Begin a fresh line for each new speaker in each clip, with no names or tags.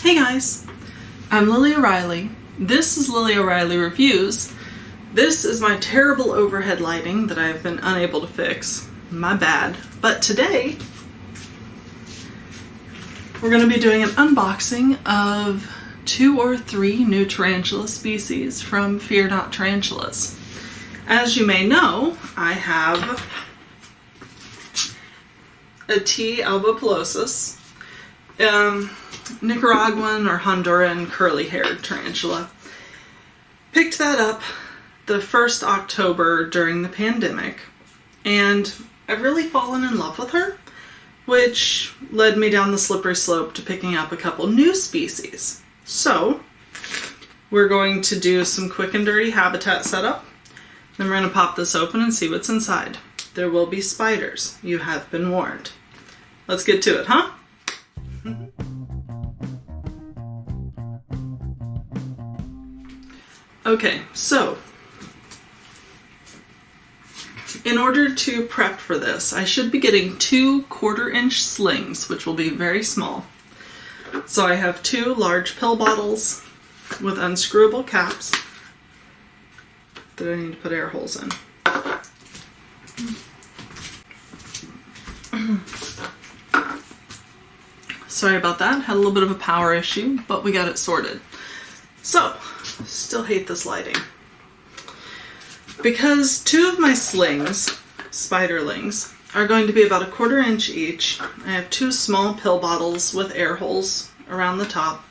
Hey guys, I'm Lily O'Reilly. This is Lily O'Reilly Reviews. This is my terrible overhead lighting that I've been unable to fix. My bad. But today, we're going to be doing an unboxing of 2 or 3 new tarantula species from Fear Not Tarantulas. As you may know, I have a T. albipilosus, Nicaraguan or Honduran curly-haired tarantula. Picked that up the 1st October during the pandemic, and I've really fallen in love with her, which led me down the slippery slope to picking up a couple new species. So, we're going to do some quick and dirty habitat setup. Then we're going to pop this open and see what's inside. There will be spiders. You have been warned. Let's get to it, huh? Okay, so in order to prep for this, I should be getting 2 1/4-inch slings, which will be very small. So I have 2 large pill bottles with unscrewable caps that I need to put air holes in. Sorry about that, had a little bit of a power issue, but we got it sorted. So, still hate this lighting. Because 2 of my slings, spiderlings, are going to be about 1/4 inch each. I have 2 small pill bottles with air holes around the top.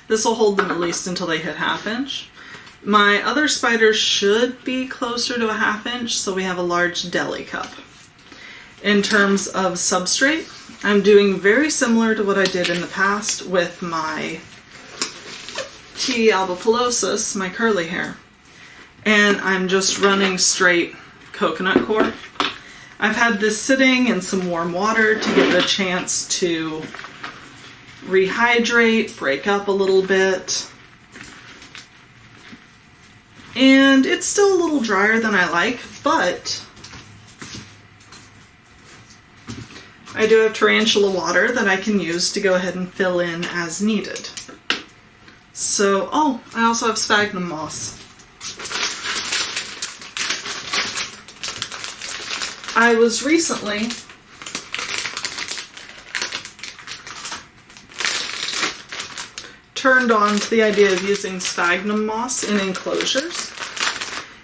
This will hold them at least until they hit 1/2 inch. My other spiders should be closer to 1/2 inch, so we have a large deli cup. In terms of substrate, I'm doing very similar to what I did in the past with my T. albipilosus, my curly hair. And I'm just running straight coconut coir. I've had this sitting in some warm water to give it a chance to rehydrate, break up a little bit. And it's still a little drier than I like, but I do have tarantula water that I can use to go ahead and fill in as needed. So, oh, I also have sphagnum moss. I was recently turned on to the idea of using sphagnum moss in enclosures.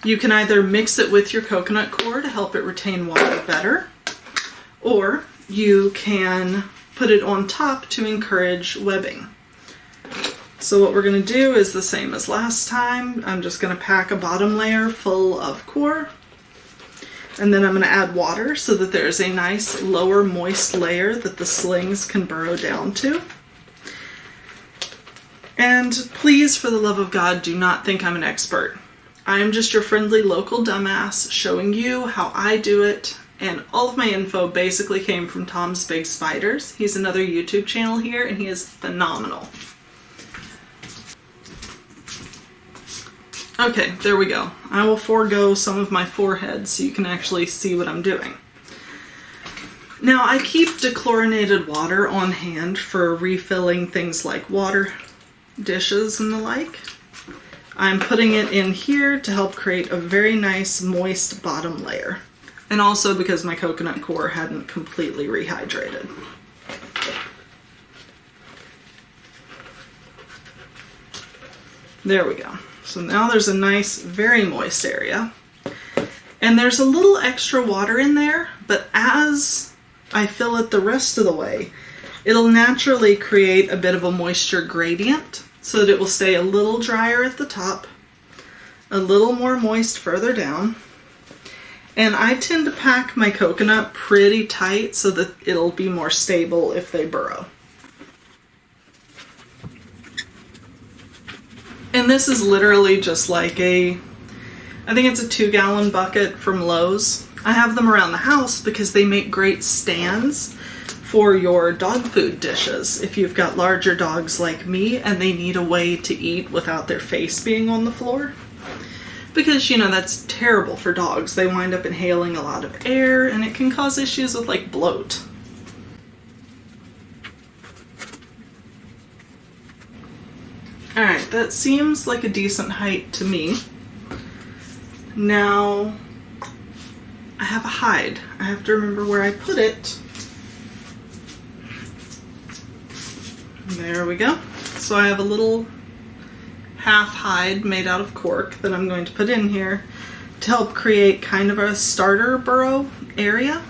You can either mix it with your coconut coir to help it retain water better, or you can put it on top to encourage webbing. So what we're going to do is the same as last time. I'm just going to pack a bottom layer full of coir, and then I'm going to add water so that there's a nice lower moist layer that the slings can burrow down to. And please, for the love of God, do not think I'm an expert. I am just your friendly local dumbass showing you how I do it, and all of my info basically came from Tom's Big Spiders. He's another YouTube channel here, and he is phenomenal. Okay, there we go. I will forego some of my forehead so you can actually see what I'm doing. Now, I keep dechlorinated water on hand for refilling things like water dishes and the like. I'm putting it in here to help create a very nice moist bottom layer. And also because my coconut coir hadn't completely rehydrated. There we go. So now there's a nice, very moist area. And there's a little extra water in there, but as I fill it the rest of the way, it'll naturally create a bit of a moisture gradient so that it will stay a little drier at the top, a little more moist further down. And I tend to pack my coconut pretty tight so that it'll be more stable if they burrow. And this is literally just like I think it's a 2-gallon bucket from Lowe's. I have them around the house because they make great stands for your dog food dishes. If you've got larger dogs like me and they need a way to eat without their face being on the floor. Because, you know, that's terrible for dogs. They wind up inhaling a lot of air and it can cause issues with like bloat. Alright, that seems like a decent height to me. Now, I have a hide. I have to remember where I put it. There we go. So I have a little half hide made out of cork that I'm going to put in here to help create kind of a starter burrow area.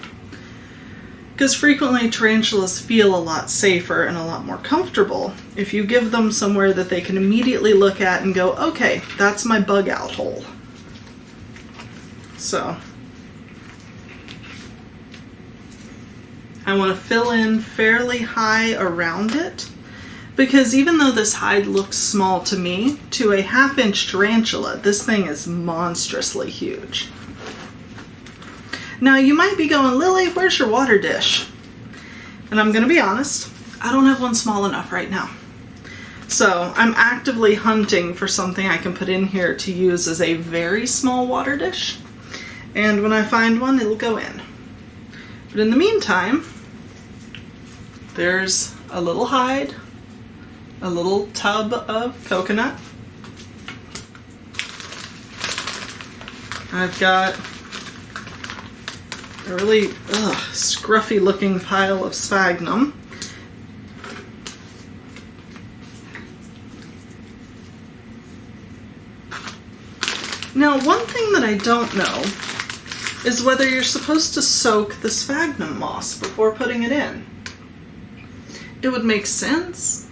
Because frequently tarantulas feel a lot safer and a lot more comfortable if you give them somewhere that they can immediately look at and go, okay, that's my bug out hole. So I want to fill in fairly high around it, because even though this hide looks small to me, to a half-inch tarantula, this thing is monstrously huge. Now you might be going, Lily, where's your water dish? And I'm going to be honest, I don't have one small enough right now. So I'm actively hunting for something I can put in here to use as a very small water dish. And when I find one, it'll go in. But in the meantime, there's a little hide, a little tub of coconut. I've got a really scruffy looking pile of sphagnum. Now, one thing that I don't know is whether you're supposed to soak the sphagnum moss before putting it in. It would make sense.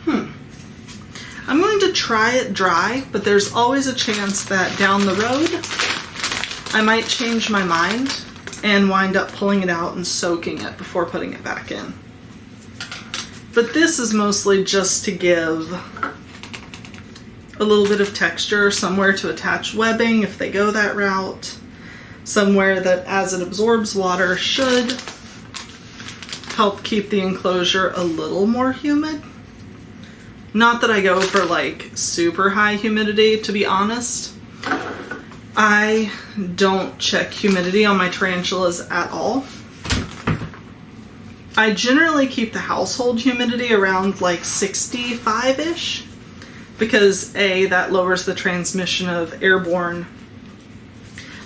I'm going to try it dry, but there's always a chance that down the road I might change my mind and wind up pulling it out and soaking it before putting it back in. But this is mostly just to give a little bit of texture, somewhere to attach webbing if they go that route, somewhere that as it absorbs water should help keep the enclosure a little more humid. Not that I go for like super high humidity, to be honest. I don't check humidity on my tarantulas at all. I generally keep the household humidity around like 65-ish because A, that lowers the transmission of airborne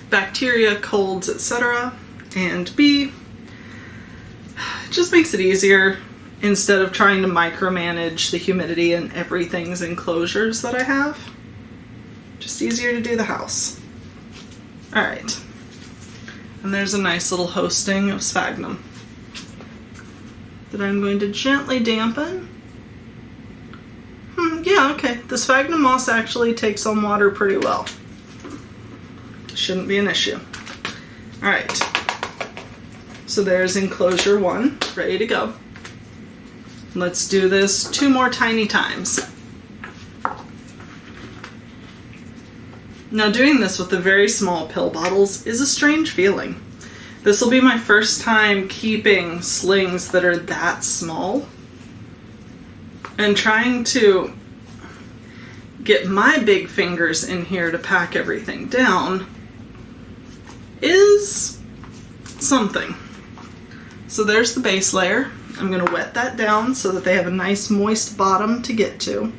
bacteria, colds, etc. And B, it just makes it easier instead of trying to micromanage the humidity in everything's enclosures that I have. Just easier to do the house. Alright. And there's a nice little hosting of sphagnum that I'm going to gently dampen. Yeah, okay. The sphagnum moss actually takes on water pretty well. Shouldn't be an issue. Alright. So there's enclosure 1, ready to go. Let's do this 2 more tiny times. Now doing this with the very small pill bottles is a strange feeling. This will be my first time keeping slings that are that small. And trying to get my big fingers in here to pack everything down is something. So there's the base layer. I'm going to wet that down so that they have a nice moist bottom to get to.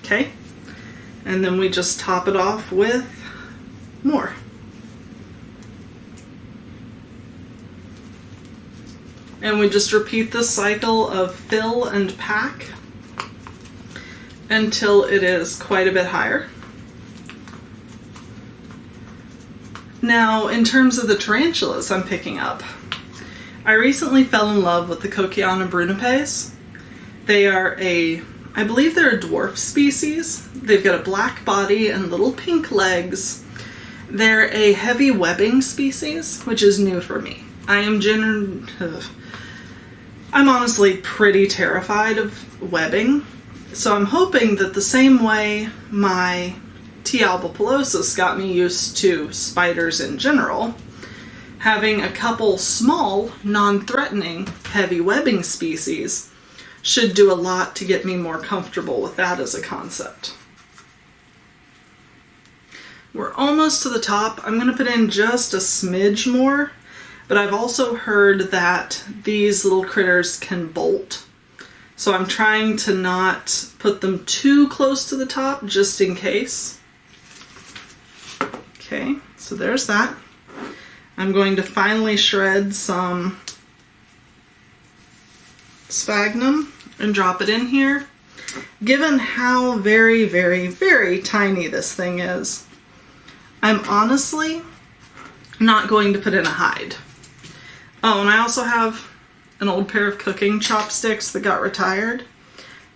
Okay, and then we just top it off with more. And we just repeat this cycle of fill and pack until it is quite a bit higher. Now, in terms of the tarantulas I'm picking up, I recently fell in love with the Coquiana brunipes. They are I believe they're a dwarf species. They've got a black body and little pink legs. They're a heavy webbing species, which is new for me. I'm honestly pretty terrified of webbing, so I'm hoping that the same way my T. albipilosus got me used to spiders in general, having a couple small, non-threatening, heavy webbing species should do a lot to get me more comfortable with that as a concept. We're almost to the top. I'm going to put in just a smidge more. But I've also heard that these little critters can bolt. So I'm trying to not put them too close to the top, just in case. Okay, so there's that. I'm going to finally shred some sphagnum and drop it in here. Given how very, very, very tiny this thing is, I'm honestly not going to put in a hide. Oh, and I also have an old pair of cooking chopsticks that got retired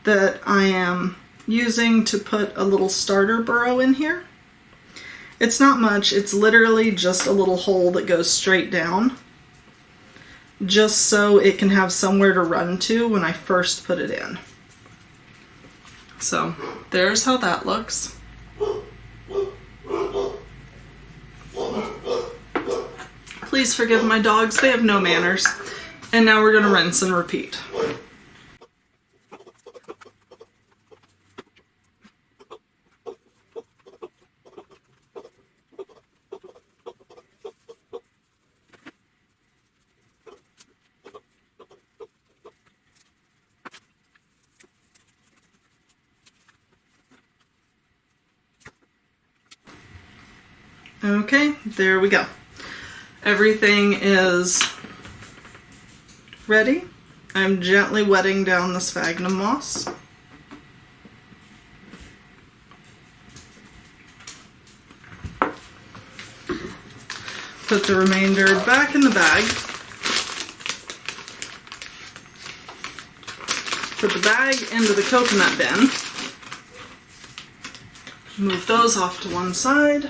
that I am using to put a little starter burrow in here. It's not much, it's literally just a little hole that goes straight down, just so it can have somewhere to run to when I first put it in. So there's how that looks. Please forgive my dogs, they have no manners. And now we're going to rinse and repeat. Okay, there we go. Everything is ready. I'm gently wetting down the sphagnum moss. Put the remainder back in the bag. Put the bag into the coconut bin. Move those off to one side.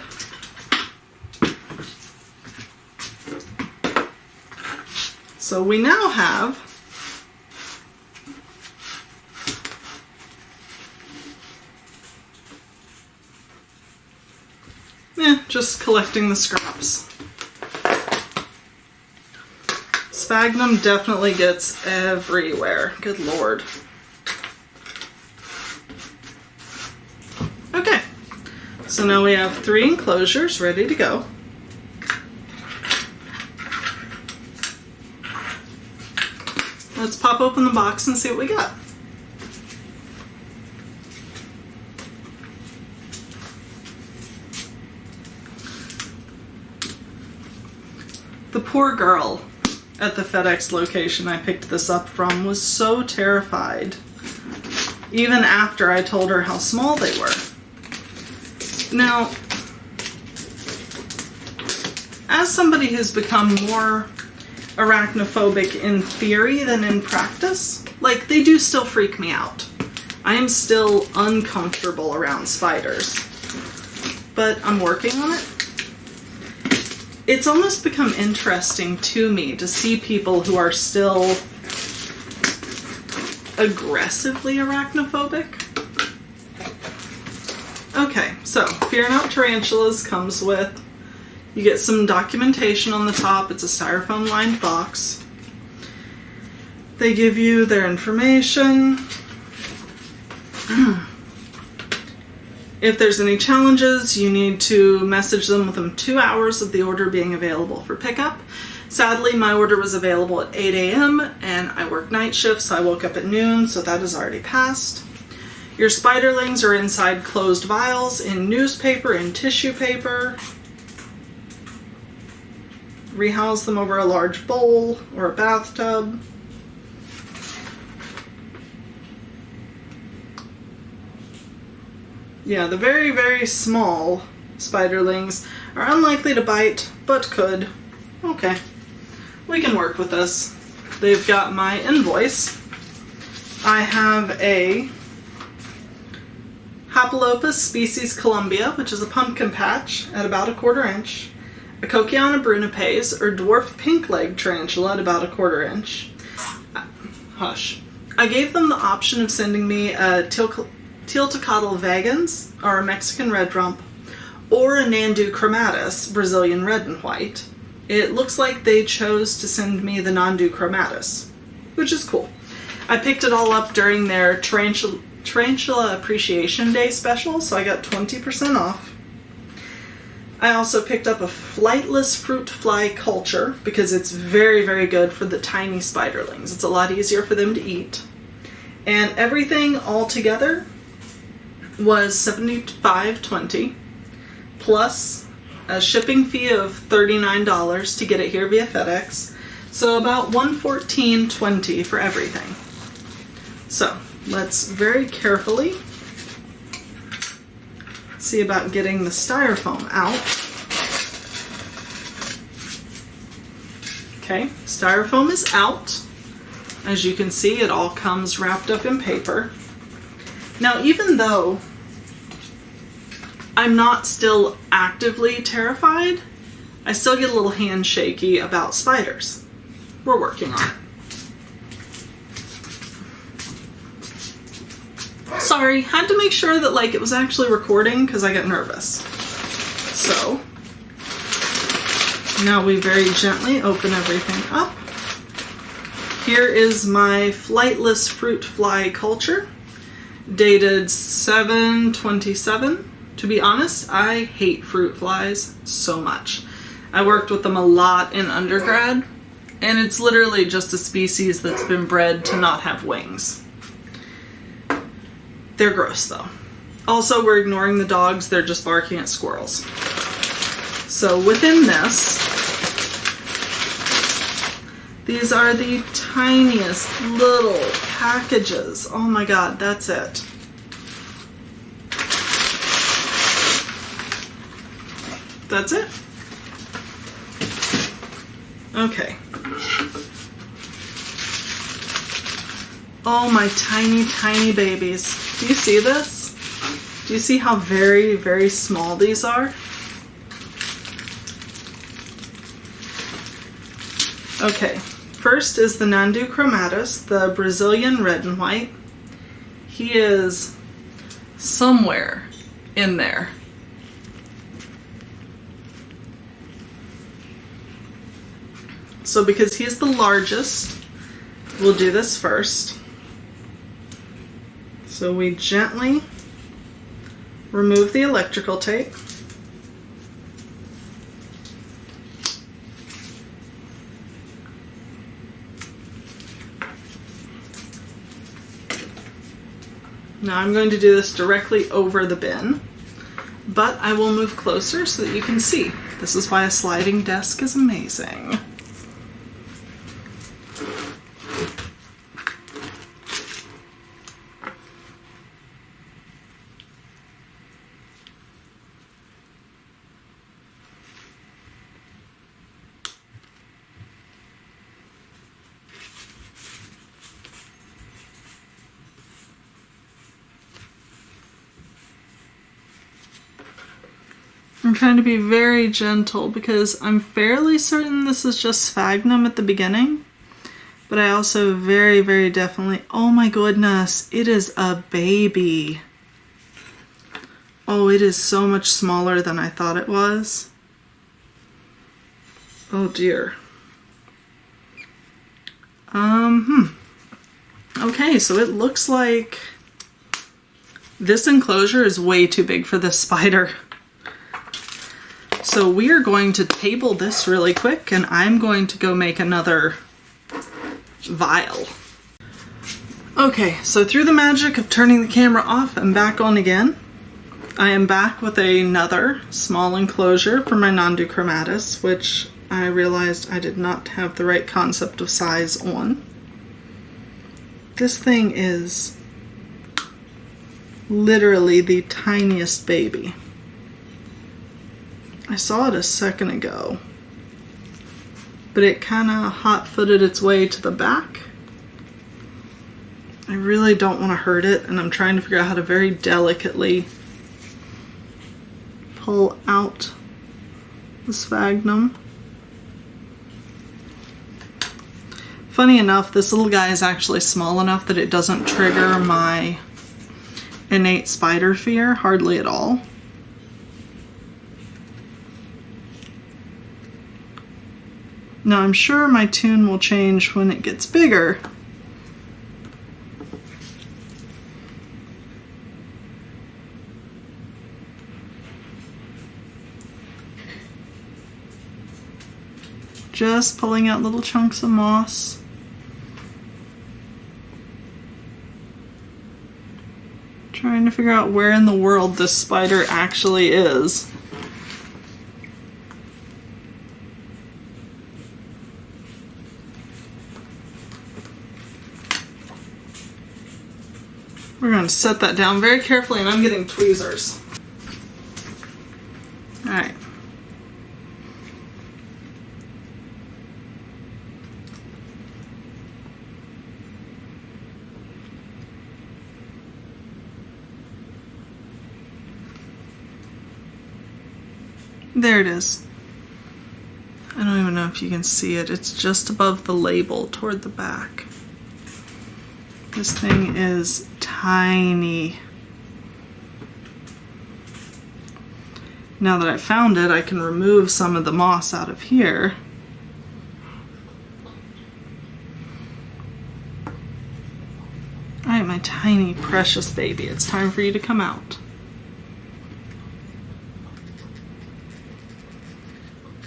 So we now have just collecting the scraps. Sphagnum definitely gets everywhere. Good Lord. Okay, so now we have 3 enclosures ready to go. Let's pop open the box and see what we got. The poor girl at the FedEx location I picked this up from was so terrified, even after I told her how small they were. Now, as somebody who's become more arachnophobic in theory than in practice, like, they do still freak me out. I am still uncomfortable around spiders, but I'm working on it. It's almost become interesting to me to see people who are still aggressively arachnophobic. Okay, so Fear Not Tarantulas comes with, you get some documentation on the top. It's a styrofoam lined box. They give you their information. If there's any challenges, you need to message them within 2 hours of the order being available for pickup. Sadly, my order was available at 8 a.m. and I work night shifts, so I woke up at noon, so that has already passed. Your spiderlings are inside closed vials in newspaper and tissue paper. Rehouse them over a large bowl or a bathtub. Yeah, the very, very small spiderlings are unlikely to bite, but could. Okay, we can work with this. They've got my invoice. I have a Hapalopus species Columbia, which is a pumpkin patch at about 1/4 inch. A Cochiana brunipes, or dwarf pink-legged tarantula at about 1/4 inch. Hush. I gave them the option of sending me a Tealtocatl vagans, or a Mexican red rump, or a Nhandu chromatus, Brazilian red and white. It looks like they chose to send me the Nhandu chromatus, which is cool. I picked it all up during their Tarantula Appreciation Day special, so I got 20% off. I also picked up a flightless fruit fly culture because it's very, very good for the tiny spiderlings. It's a lot easier for them to eat. And everything all together was $75.20 plus a shipping fee of $39 to get it here via FedEx. So about $114.20 for everything. So let's very carefully see about getting the styrofoam out. Okay, styrofoam is out. As you can see, it all comes wrapped up in paper. Now, even though I'm not still actively terrified, I still get a little hand shaky about spiders. We're working on it. Sorry, had to make sure that it was actually recording because I get nervous. So, now we very gently open everything up. Here is my flightless fruit fly culture, dated 7/27. To be honest, I hate fruit flies so much. I worked with them a lot in undergrad, and it's literally just a species that's been bred to not have wings. They're gross though. Also, we're ignoring the dogs, they're just barking at squirrels. So within this, these are the tiniest little packages. Oh my god, that's it. That's it. Okay. Oh, my tiny, tiny babies. Do you see this? Do you see how very, very small these are? Okay. First is the Nhandu chromatus, the Brazilian red and white. He is somewhere in there. So because he's the largest, we'll do this first. So we gently remove the electrical tape. Now I'm going to do this directly over the bin, but I will move closer so that you can see. This is why a sliding desk is amazing. I'm trying to be very gentle because I'm fairly certain this is just sphagnum at the beginning, but I also very, very definitely, oh my goodness, it is a baby. Oh, it is so much smaller than I thought it was. Oh dear. Okay, so it looks like this enclosure is way too big for this spider. So we are going to table this really quick, and I'm going to go make another vial. Okay, so through the magic of turning the camera off and back on again, I am back with another small enclosure for my Nhandu chromatus, which I realized I did not have the right concept of size on. This thing is literally the tiniest baby. I saw it a second ago, but it kind of hot-footed its way to the back. I really don't want to hurt it, and I'm trying to figure out how to very delicately pull out the sphagnum. Funny enough, this little guy is actually small enough that it doesn't trigger my innate spider fear, hardly at all. Now I'm sure my tune will change when it gets bigger. just pulling out little chunks of moss. Trying to figure out where in the world this spider actually is. We're going to set that down very carefully, and I'm getting tweezers. All right. There it is. I don't even know if you can see it. It's just above the label toward the back. This thing is tiny. Now that I found it, I can remove some of the moss out of here. All right, my tiny, precious baby, it's time for you to come out.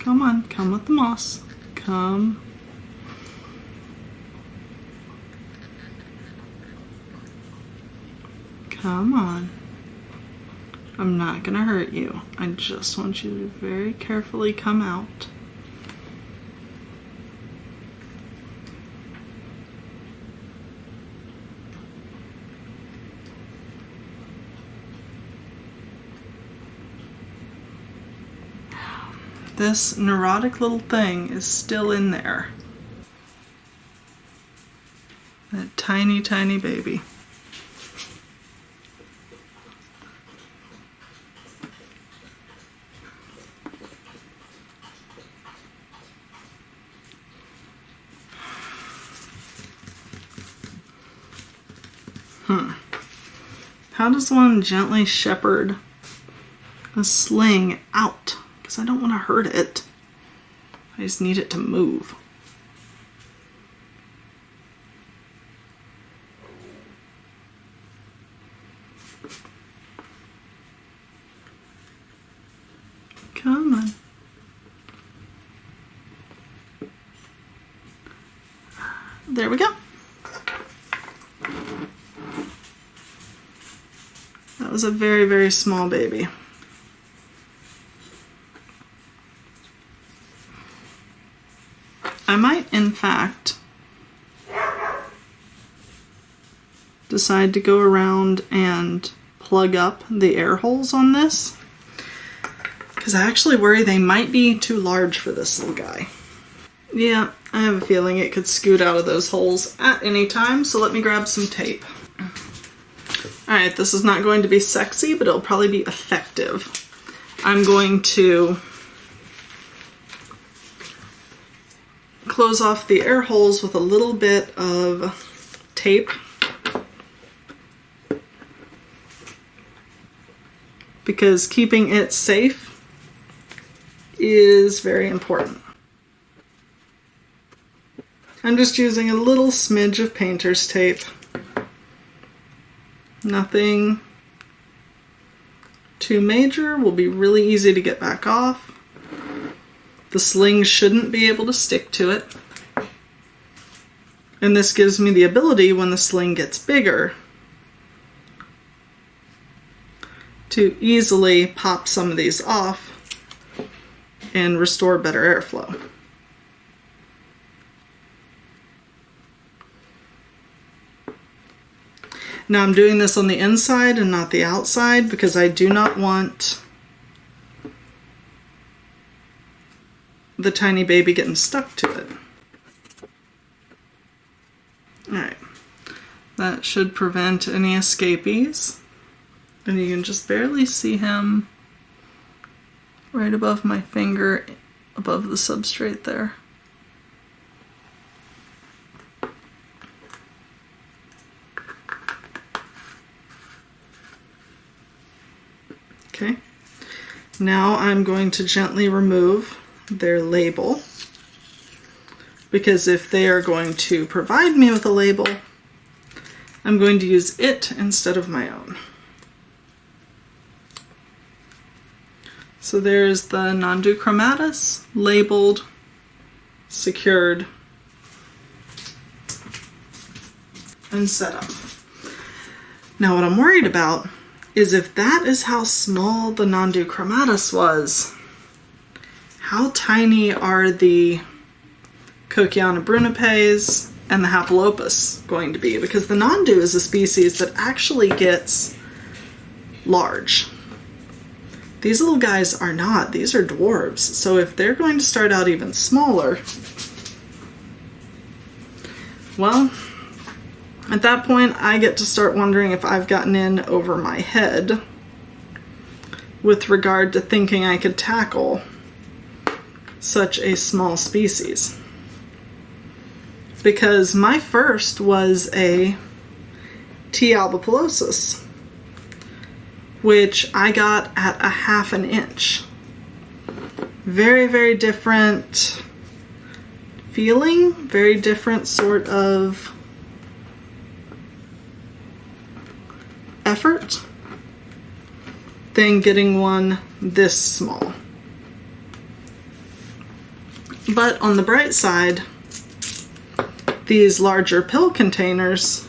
Come on, come with the moss. Come. Come on. I'm not gonna hurt you. I just want you to very carefully come out. This neurotic little thing is still in there. That tiny, tiny baby. How does one gently shepherd a sling out? Because I don't want to hurt it. I just need it to move. Come on. There we go. That was a very, very small baby. I might, in fact, decide to go around and plug up the air holes on this, because I actually worry they might be too large for this little guy. Yeah, I have a feeling it could scoot out of those holes at any time, so let me grab some tape. Alright, this is not going to be sexy, but it'll probably be effective. I'm going to close off the air holes with a little bit of tape. Because keeping it safe is very important. I'm just using a little smidge of painter's tape. Nothing too major, will be really easy to get back off. The sling shouldn't be able to stick to it. And this gives me the ability, when the sling gets bigger, to easily pop some of these off and restore better airflow. Now I'm doing this on the inside and not the outside because I do not want the tiny baby getting stuck to it. Alright, that should prevent any escapees. And you can just barely see him right above my finger, above the substrate there. Okay, now I'm going to gently remove their label, because if they are going to provide me with a label, I'm going to use it instead of my own. So there's the Nhandu chromatus labeled secured and set up. Now what I'm worried about is if that is how small the Nhandu chromatus was, how tiny are the Cochiana brunipes and the Hapalopus going to be? Because the Nhandu is a species that actually gets large. These little guys are not. These are dwarves. So if they're going to start out even smaller, well, at that point I get to start wondering if I've gotten in over my head with regard to thinking I could tackle such a small species. Because my first was a T. albipilosus, which I got at a 1/2 inch. Very, very different feeling, very different sort of effort than getting one this small. But on the bright side, these larger pill containers,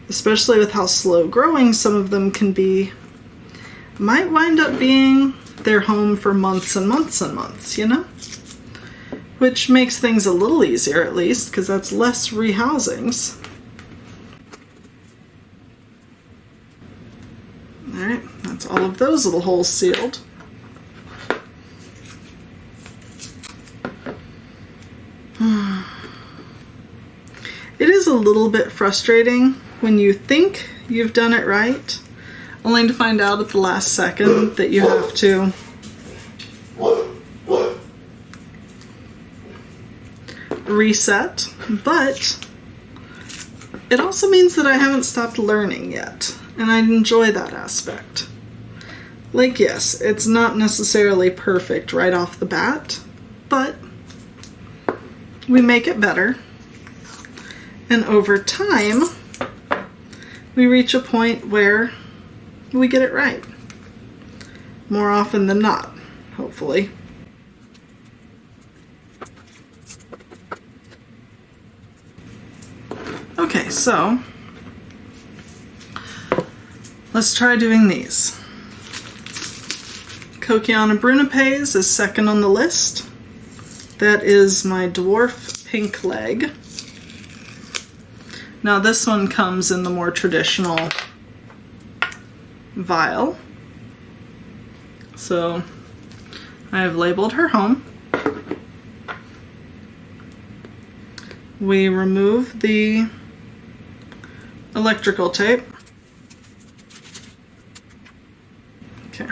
especially with how slow growing some of them can be, might wind up being their home for months and months and months, you know? Which makes things a little easier at least, because that's less rehousings. Alright, that's all of those little holes sealed. It is a little bit frustrating when you think you've done it right, only to find out at the last second that you have to reset, but it also means that I haven't stopped learning yet, and I enjoy that aspect. Like, yes, it's not necessarily perfect right off the bat, but we make it better. And over time, we reach a point where we get it right. More often than not, hopefully. Okay, so let's try doing these. Cochiana brunipes is second on the list. That is my dwarf pink leg. Now this one comes in the more traditional vial. So I have labeled her home. We remove the electrical tape. Okay.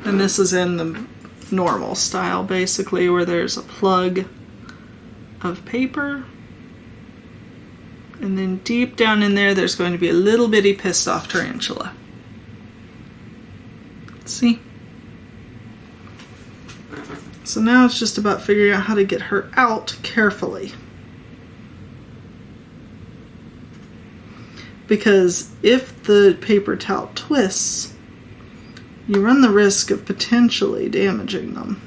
And this is in the normal style, basically, where there's a plug of paper. And then deep down in there, there's going to be a little bitty pissed off tarantula. See? So now it's just about figuring out how to get her out carefully. Because if the paper towel twists, you run the risk of potentially damaging them.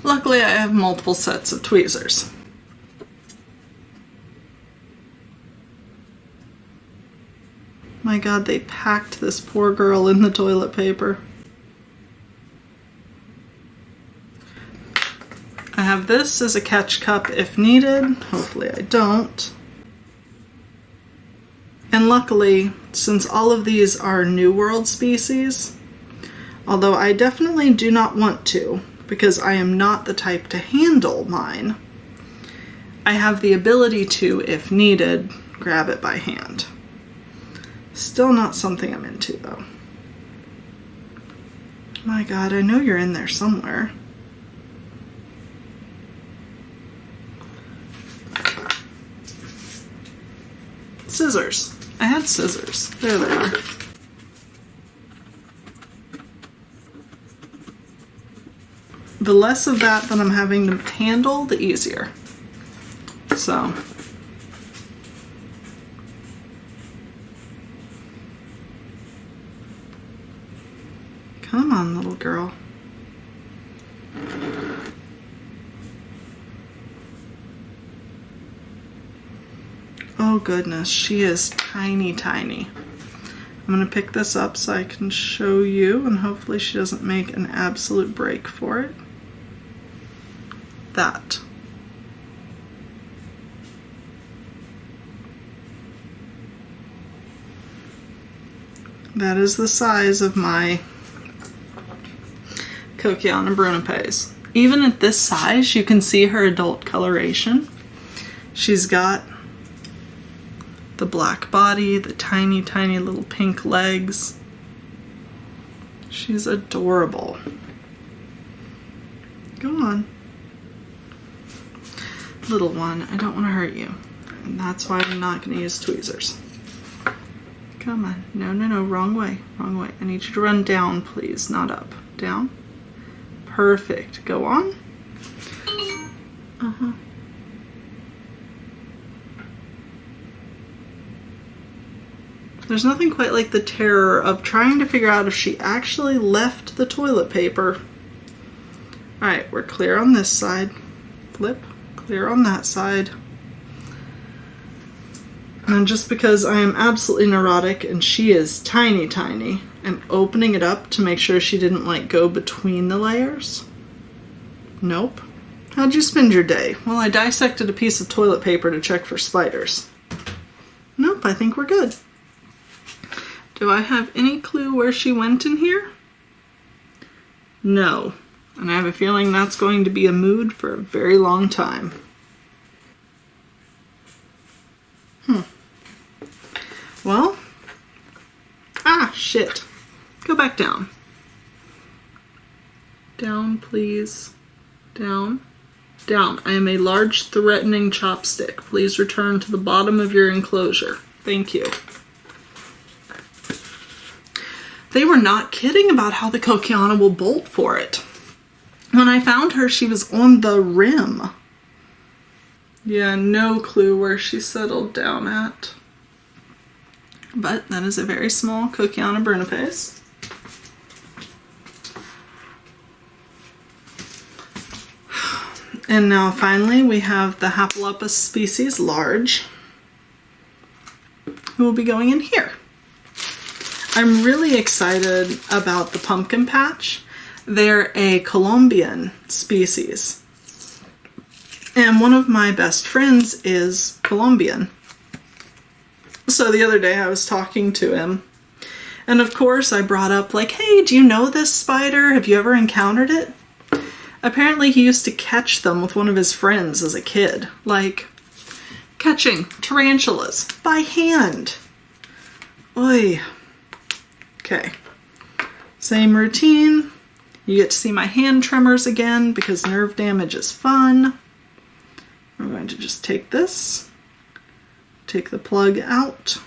Luckily, I have multiple sets of tweezers. My God, they packed this poor girl in the toilet paper. I have this as a catch cup if needed. Hopefully I don't. And luckily, since all of these are New World species, although I definitely do not want to, because I am not the type to handle mine, I have the ability to, if needed, grab it by hand. Still not something I'm into, though. My God, I know you're in there somewhere. Scissors. I had scissors. There they are. the less of that I'm having to handle, the easier. So. Come on, little girl. Oh goodness, she is tiny, tiny. I'm going to pick this up so I can show you, and hopefully she doesn't make an absolute break for it. That. That is the size of my Coquillana brunipes. Even at this size, you can see her adult coloration. She's got the black body, the tiny, tiny little pink legs. She's adorable. Go on. Little one, I don't want to hurt you. And that's why I'm not going to use tweezers. Come on. No, no, no. Wrong way. Wrong way. I need you to run down, please. Not up. Down. Perfect. Go on. Uh-huh. There's nothing quite like the terror of trying to figure out if she actually left the toilet paper. Alright, we're clear on this side. Flip. Clear on that side. And just because I am absolutely neurotic and she is tiny, tiny, I'm opening it up to make sure she didn't like go between the layers. Nope. How'd you spend your day? Well, I dissected a piece of toilet paper to check for spiders. Nope, I think we're good. Do I have any clue where she went in here? No. And I have a feeling that's going to be a mood for a very long time. Well, shit. Go back down. Down, please. Down. Down. I am a large, threatening chopstick. Please return to the bottom of your enclosure. Thank you. They were not kidding about how the Coquillana will bolt for it. When I found her, she was on the rim. Yeah, no clue where she settled down at. But that is a very small Coquillana brunipes. And now finally we have the Hapalopus species large, who will be going in here. I'm really excited about the pumpkin patch. They're a Colombian species. And one of my best friends is Colombian. So the other day I was talking to him, and of course I brought up like, hey, do you know this spider? Have you ever encountered it? Apparently he used to catch them with one of his friends as a kid, like catching tarantulas by hand. Oy. Okay. Same routine. You get to see my hand tremors again because nerve damage is fun. We're going to just take this. Take the plug out.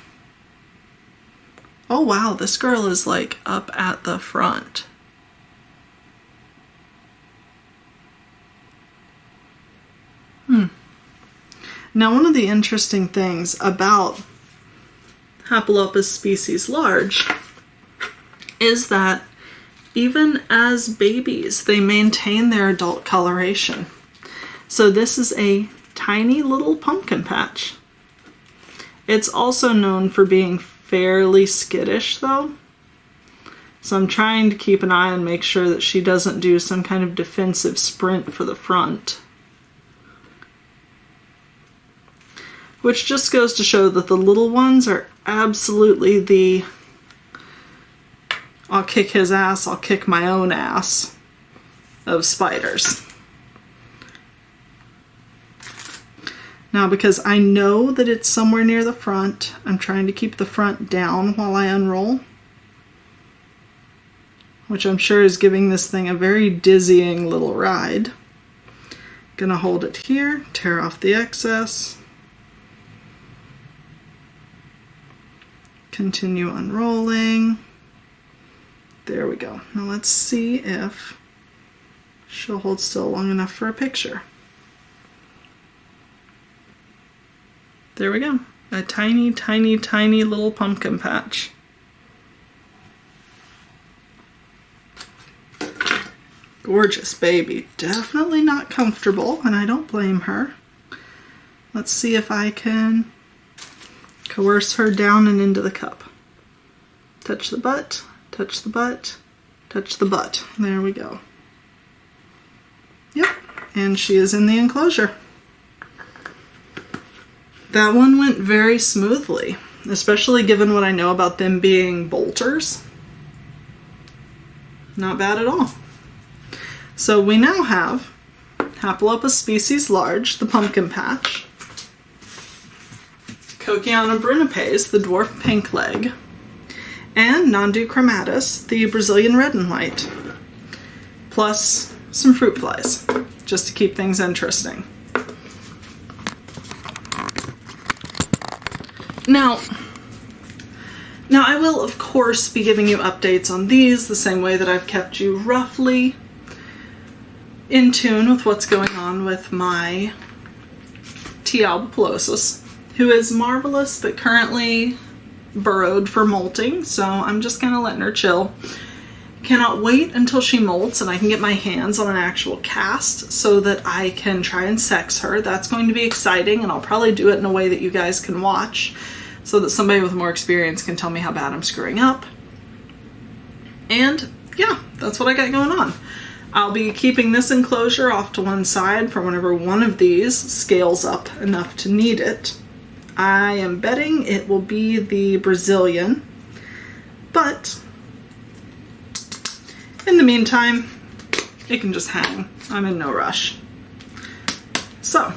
Oh wow, this girl is like up at the front. Now one of the interesting things about Hapalopus species large is that even as babies, they maintain their adult coloration. So this is a tiny little pumpkin patch. It's also known for being fairly skittish though. So I'm trying to keep an eye and make sure that she doesn't do some kind of defensive sprint for the front. Which just goes to show that the little ones are absolutely the I'll kick his ass, I'll kick my own ass of spiders. Now, because I know that it's somewhere near the front, I'm trying to keep the front down while I unroll. Which I'm sure is giving this thing a very dizzying little ride. Gonna hold it here, tear off the excess. Continue unrolling. There we go. Now let's see if she'll hold still long enough for a picture. There we go. A tiny, tiny, tiny little pumpkin patch. Gorgeous baby. Definitely not comfortable, and I don't blame her. Let's see if I can coerce her down and into the cup. Touch the butt, touch the butt, touch the butt. There we go. Yep, and she is in the enclosure. That one went very smoothly, especially given what I know about them being bolters. Not bad at all. So we now have Hapalopus species large, the pumpkin patch, Coquiana brunipes, the dwarf pink leg, and Nhandu chromatus, the Brazilian red and white, plus some fruit flies, just to keep things interesting. Now I will, of course, be giving you updates on these the same way that I've kept you roughly in tune with what's going on with my T. albipilosus, who is marvelous but currently burrowed for molting, so I'm just kind of letting her chill. Cannot wait until she molts and I can get my hands on an actual cast so that I can try and sex her. That's going to be exciting, and I'll probably do it in a way that you guys can watch so that somebody with more experience can tell me how bad I'm screwing up. And yeah, that's what I got going on. I'll be keeping this enclosure off to one side for whenever one of these scales up enough to need it. I am betting it will be the Brazilian, but in the meantime, it can just hang. I'm in no rush. So,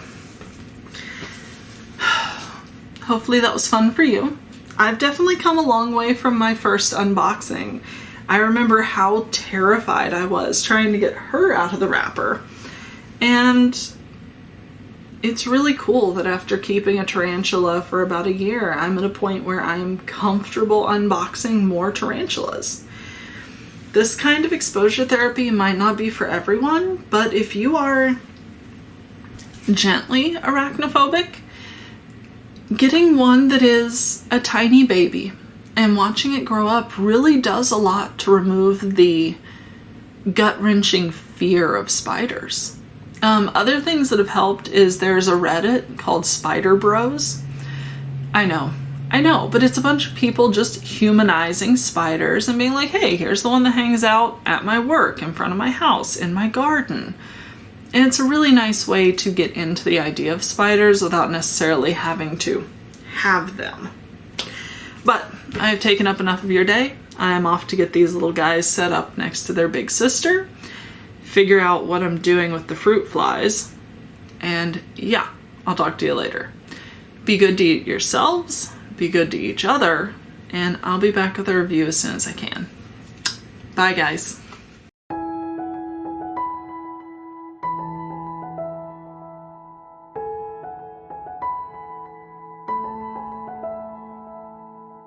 hopefully that was fun for you. I've definitely come a long way from my first unboxing. I remember how terrified I was trying to get her out of the wrapper. And it's really cool that after keeping a tarantula for about a year, I'm at a point where I'm comfortable unboxing more tarantulas. This kind of exposure therapy might not be for everyone, but if you are gently arachnophobic, getting one that is a tiny baby and watching it grow up really does a lot to remove the gut-wrenching fear of spiders. Other things that have helped is there's a Reddit called Spider Bros. I know, but it's a bunch of people just humanizing spiders and being like, hey, here's the one that hangs out at my work, in front of my house, in my garden. And it's a really nice way to get into the idea of spiders without necessarily having to have them. But I have taken up enough of your day. I am off to get these little guys set up next to their big sister, figure out what I'm doing with the fruit flies, and yeah, I'll talk to you later. Be good to yourselves, be good to each other, and I'll be back with a review as soon as I can. Bye, guys.